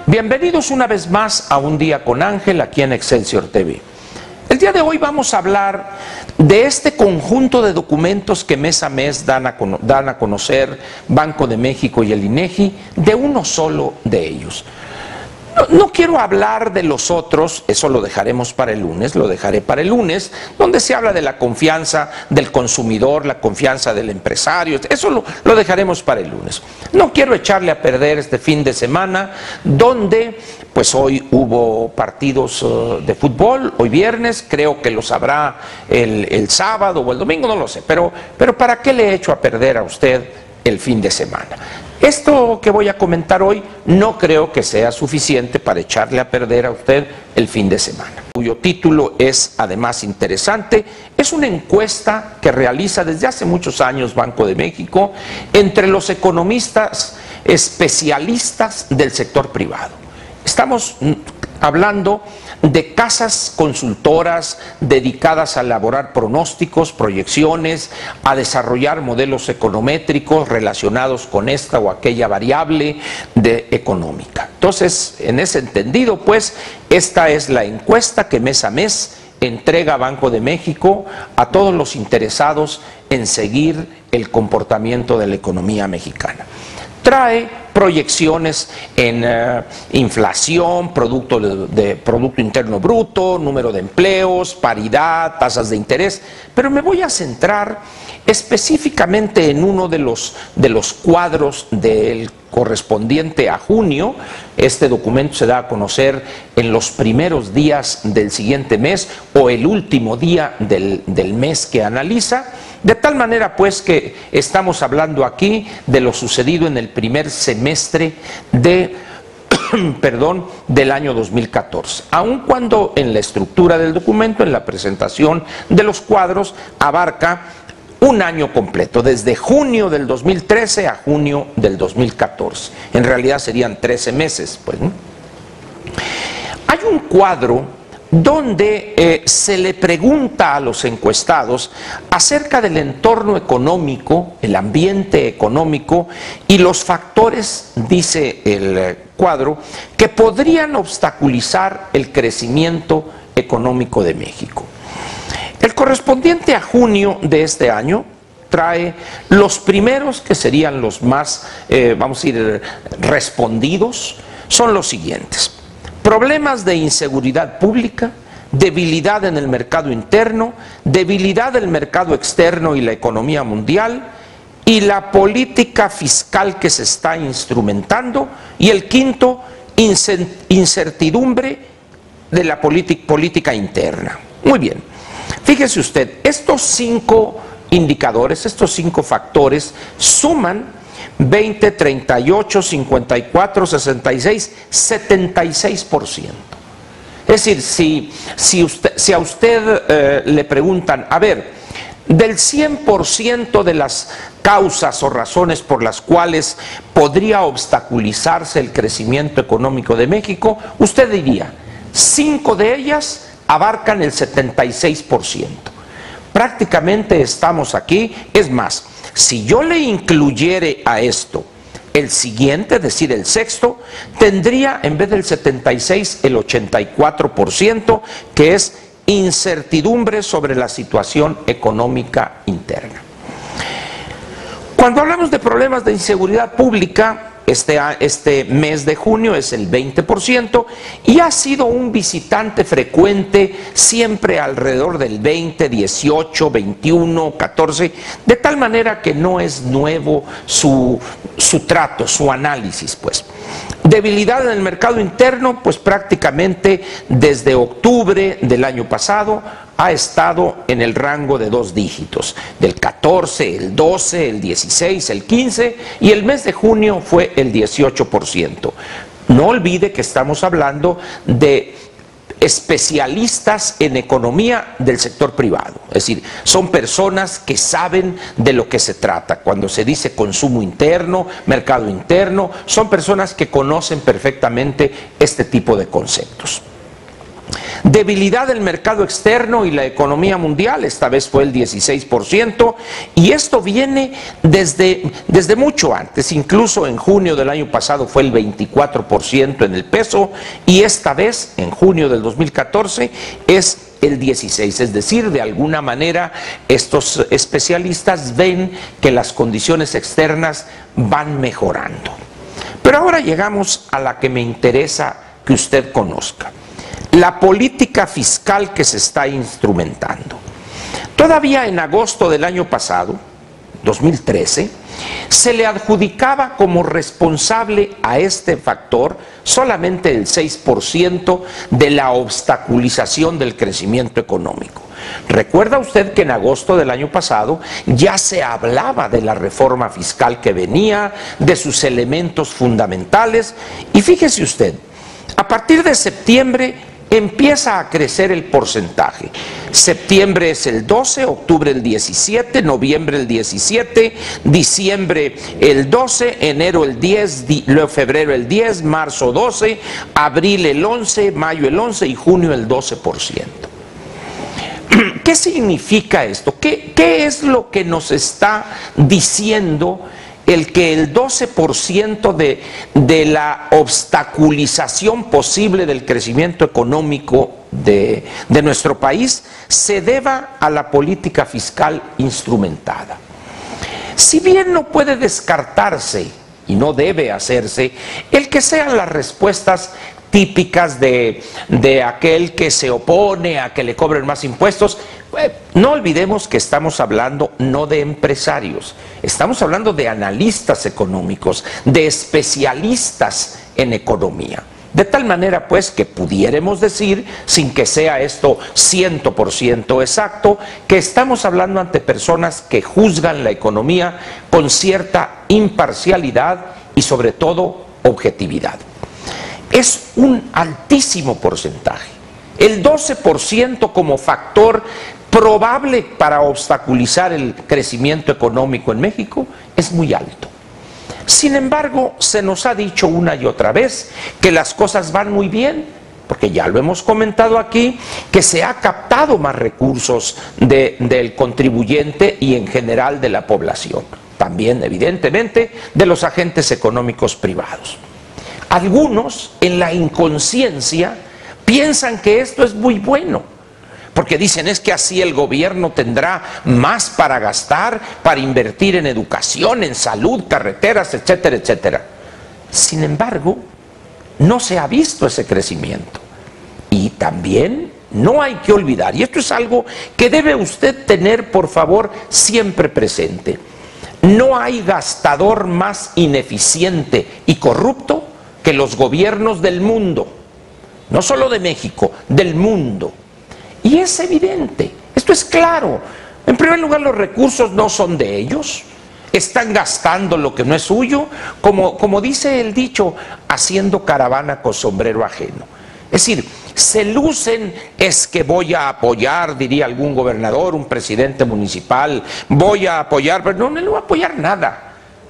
Bienvenidos una vez más a Un Día con Ángel aquí en Excelsior TV. El día de hoy vamos a hablar de este conjunto de documentos que mes a mes dan a conocer Banco de México y el INEGI, de uno solo de ellos. No quiero hablar de los otros, eso lo dejaremos para el lunes, lo dejaré para el lunes, donde se habla de la confianza del consumidor, la confianza del empresario, eso lo dejaremos para el lunes. No quiero echarle a perder este fin de semana, donde pues hoy hubo partidos de fútbol, hoy viernes, creo que los habrá el sábado o el domingo, no lo sé, pero ¿para qué le echo a perder a usted el fin de semana? Esto que voy a comentar hoy no creo que sea suficiente para echarle a perder a usted el fin de semana, cuyo título es además interesante. Es una encuesta que realiza desde hace muchos años Banco de México entre los economistas especialistas del sector privado. Estamos hablando de casas consultoras dedicadas a elaborar pronósticos, proyecciones, a desarrollar modelos econométricos relacionados con esta o aquella variable económica. Entonces, en ese entendido, pues, esta es la encuesta que mes a mes entrega Banco de México a todos los interesados en seguir el comportamiento de la economía mexicana. Trae proyecciones en inflación, Producto Interno Bruto, número de empleos, paridad, tasas de interés, pero me voy a centrar específicamente en uno de los cuadros del correspondiente a junio. Este documento se da a conocer en los primeros días del siguiente mes o el último día del mes que analiza, de tal manera pues que estamos hablando aquí de lo sucedido en el primer semestre del año 2014, aun cuando en la estructura del documento, en la presentación de los cuadros, abarca un año completo, desde junio del 2013 a junio del 2014. En realidad serían 13 meses, pues, ¿no? Hay un cuadro donde se le pregunta a los encuestados acerca del entorno económico, el ambiente económico y los factores, dice el cuadro, que podrían obstaculizar el crecimiento económico de México. El correspondiente a junio de este año trae los primeros, que serían los más, vamos a decir, respondidos, son los siguientes: problemas de inseguridad pública, debilidad en el mercado interno, debilidad del mercado externo y la economía mundial, y la política fiscal que se está instrumentando, y el quinto, incertidumbre de la política interna. Muy bien. Fíjese usted, estos 5 indicadores, estos 5 factores suman 20, 38, 54, 66, 76%. Es decir, si a usted le preguntan, a ver, del 100% de las causas o razones por las cuales podría obstaculizarse el crecimiento económico de México, usted diría, 5 de ellas abarcan el 76%. Prácticamente estamos aquí. Es más, si yo le incluyere a esto el siguiente, es decir, el sexto, tendría en vez del 76 el 84%, que es incertidumbre sobre la situación económica interna. Cuando hablamos de problemas de inseguridad pública, este mes de junio es el 20% y ha sido un visitante frecuente siempre alrededor del 20, 18, 21, 14, de tal manera que no es nuevo su trato, su análisis, pues. Debilidad en el mercado interno, pues prácticamente desde octubre del año pasado ha estado en el rango de 2 dígitos, del 14, el 12, el 16, el 15, y el mes de junio fue el 18%. No olvide que estamos hablando de especialistas en economía del sector privado, es decir, son personas que saben de lo que se trata. Cuando se dice consumo interno, mercado interno, son personas que conocen perfectamente este tipo de conceptos. Debilidad del mercado externo y la economía mundial, esta vez fue el 16%, y esto viene desde mucho antes, incluso en junio del año pasado fue el 24% en el peso, y esta vez, en junio del 2014, es el 16%, es decir, de alguna manera estos especialistas ven que las condiciones externas van mejorando. Pero ahora llegamos a la que me interesa que usted conozca. La política fiscal que se está instrumentando. Todavía en agosto del año pasado, 2013, se le adjudicaba como responsable a este factor solamente el 6% de la obstaculización del crecimiento económico. Recuerda usted que en agosto del año pasado ya se hablaba de la reforma fiscal que venía, de sus elementos fundamentales, y fíjese usted, a partir de septiembre empieza a crecer el porcentaje. Septiembre es el 12, octubre el 17, noviembre el 17, diciembre el 12, enero el 10, luego febrero el 10, marzo 12, abril el 11, mayo el 11 y junio el 12%. ¿Qué significa esto? ¿Qué es lo que nos está diciendo el que el 12% de la obstaculización posible del crecimiento económico de nuestro país se deba a la política fiscal instrumentada? Si bien no puede descartarse, y no debe hacerse, el que sean las respuestas típicas de aquel que se opone a que le cobren más impuestos, no olvidemos que estamos hablando no de empresarios, estamos hablando de analistas económicos, de especialistas en economía. De tal manera pues que pudiéramos decir, sin que sea esto 100% exacto, que estamos hablando ante personas que juzgan la economía con cierta imparcialidad y sobre todo objetividad. Es un altísimo porcentaje. El 12% como factor probable para obstaculizar el crecimiento económico en México es muy alto. Sin embargo, se nos ha dicho una y otra vez que las cosas van muy bien, porque ya lo hemos comentado aquí, que se ha captado más recursos del contribuyente y en general de la población. También, evidentemente, de los agentes económicos privados. Algunos, en la inconsciencia, piensan que esto es muy bueno, porque dicen es que así el gobierno tendrá más para gastar, para invertir en educación, en salud, carreteras, etcétera, etcétera. Sin embargo, no se ha visto ese crecimiento. Y también no hay que olvidar, y esto es algo que debe usted tener, por favor, siempre presente. No hay gastador más ineficiente y corrupto que los gobiernos del mundo, no solo de México, del mundo. Y es evidente, esto es claro. En primer lugar, los recursos no son de ellos, están gastando lo que no es suyo, como dice el dicho, haciendo caravana con sombrero ajeno. Es decir, se lucen, es que voy a apoyar, diría algún gobernador, un presidente municipal, voy a apoyar, pero no va a apoyar nada.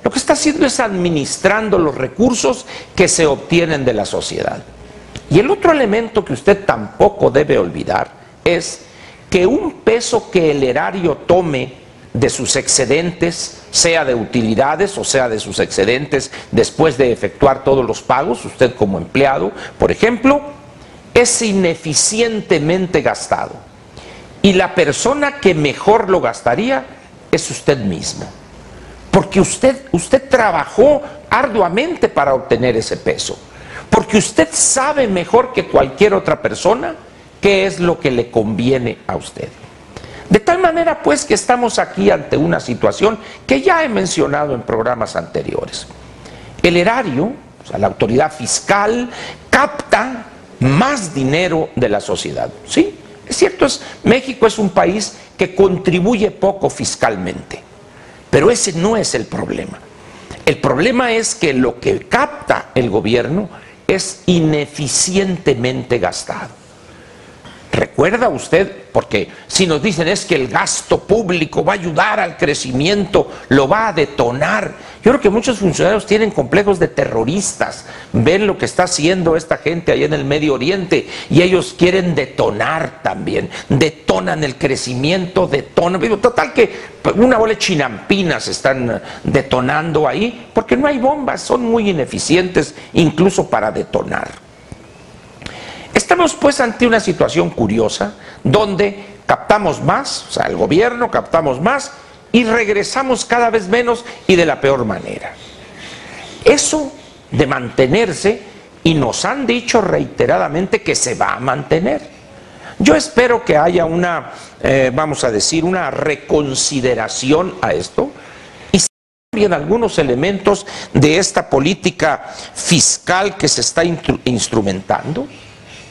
Lo que está haciendo es administrando los recursos que se obtienen de la sociedad. Y el otro elemento que usted tampoco debe olvidar es que un peso que el erario tome de sus excedentes, sea de utilidades o sea de sus excedentes después de efectuar todos los pagos, usted como empleado, por ejemplo, es ineficientemente gastado. Y la persona que mejor lo gastaría es usted mismo. Porque usted trabajó arduamente para obtener ese peso. Porque usted sabe mejor que cualquier otra persona qué es lo que le conviene a usted. De tal manera pues que estamos aquí ante una situación que ya he mencionado en programas anteriores. El erario, o sea, la autoridad fiscal, capta más dinero de la sociedad. Sí, es cierto, México es un país que contribuye poco fiscalmente, pero ese no es el problema. El problema es que lo que capta el gobierno es ineficientemente gastado. ¿Recuerda usted? Porque si nos dicen es que el gasto público va a ayudar al crecimiento, lo va a detonar. Yo creo que muchos funcionarios tienen complejos de terroristas, ven lo que está haciendo esta gente allá en el Medio Oriente y ellos quieren detonar también, detonan el crecimiento, detonan. Total que una bola de chinampinas están detonando ahí porque no hay bombas, son muy ineficientes incluso para detonar. Estamos pues ante una situación curiosa donde captamos más, o sea, el gobierno captamos más y regresamos cada vez menos y de la peor manera. Eso de mantenerse, y nos han dicho reiteradamente que se va a mantener. Yo espero que haya una, vamos a decir, una reconsideración a esto y se cambien algunos elementos de esta política fiscal que se está instrumentando,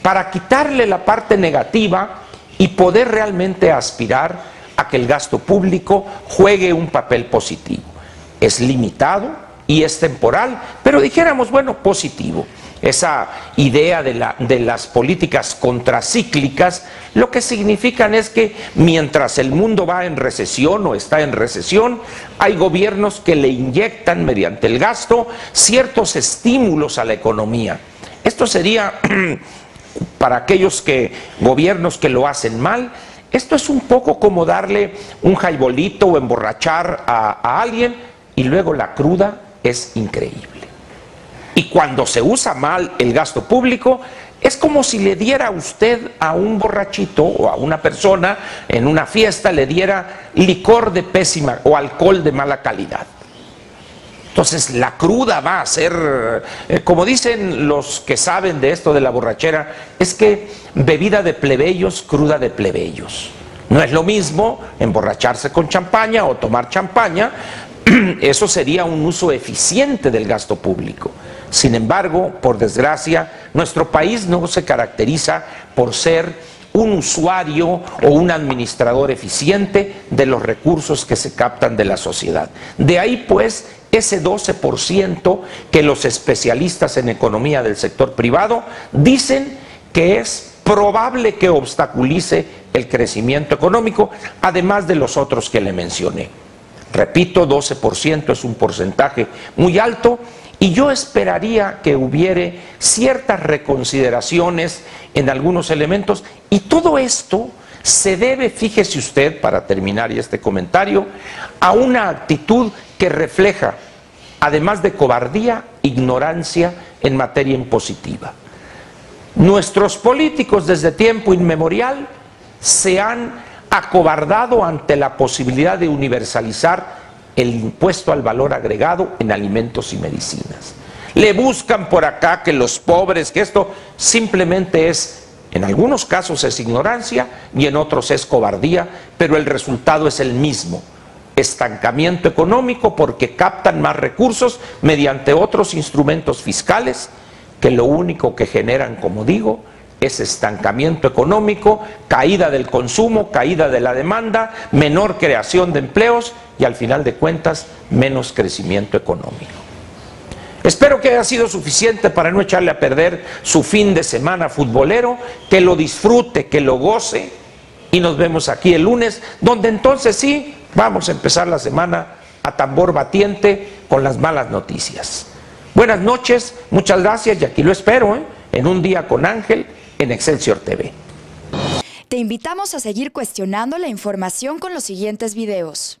para quitarle la parte negativa y poder realmente aspirar a que el gasto público juegue un papel positivo. Es limitado y es temporal, pero dijéramos, bueno, positivo. Esa idea de las políticas contracíclicas, lo que significan es que mientras el mundo va en recesión o está en recesión, hay gobiernos que le inyectan mediante el gasto ciertos estímulos a la economía. Esto sería... para aquellos gobiernos que lo hacen mal, esto es un poco como darle un jaibolito o emborrachar a alguien y luego la cruda es increíble. Y cuando se usa mal el gasto público, es como si le diera a usted a un borrachito o a una persona en una fiesta, le diera licor de pésima o alcohol de mala calidad. Entonces la cruda va a ser, como dicen los que saben de esto de la borrachera, es que bebida de plebeyos, cruda de plebeyos. No es lo mismo emborracharse con champaña o tomar champaña, eso sería un uso eficiente del gasto público. Sin embargo, por desgracia, nuestro país no se caracteriza por ser un usuario o un administrador eficiente de los recursos que se captan de la sociedad. De ahí pues ese 12% que los especialistas en economía del sector privado dicen que es probable que obstaculice el crecimiento económico, además de los otros que le mencioné. Repito, 12% es un porcentaje muy alto y yo esperaría que hubiere ciertas reconsideraciones en algunos elementos y todo esto se debe, fíjese usted, para terminar este comentario, a una actitud que refleja, además de cobardía, ignorancia en materia impositiva. Nuestros políticos desde tiempo inmemorial se han acobardado ante la posibilidad de universalizar el impuesto al valor agregado en alimentos y medicinas. Le buscan por acá que los pobres, que esto simplemente es, en algunos casos es ignorancia y en otros es cobardía, pero el resultado es el mismo. Estancamiento económico porque captan más recursos mediante otros instrumentos fiscales que lo único que generan, como digo, es estancamiento económico, caída del consumo, caída de la demanda, menor creación de empleos y al final de cuentas menos crecimiento económico. Espero que haya sido suficiente para no echarle a perder su fin de semana futbolero, que lo disfrute, que lo goce y nos vemos aquí el lunes, donde entonces sí vamos a empezar la semana a tambor batiente con las malas noticias. Buenas noches, muchas gracias y aquí lo espero, en Un Día con Ángel en Excelsior TV. Te invitamos a seguir cuestionando la información con los siguientes videos.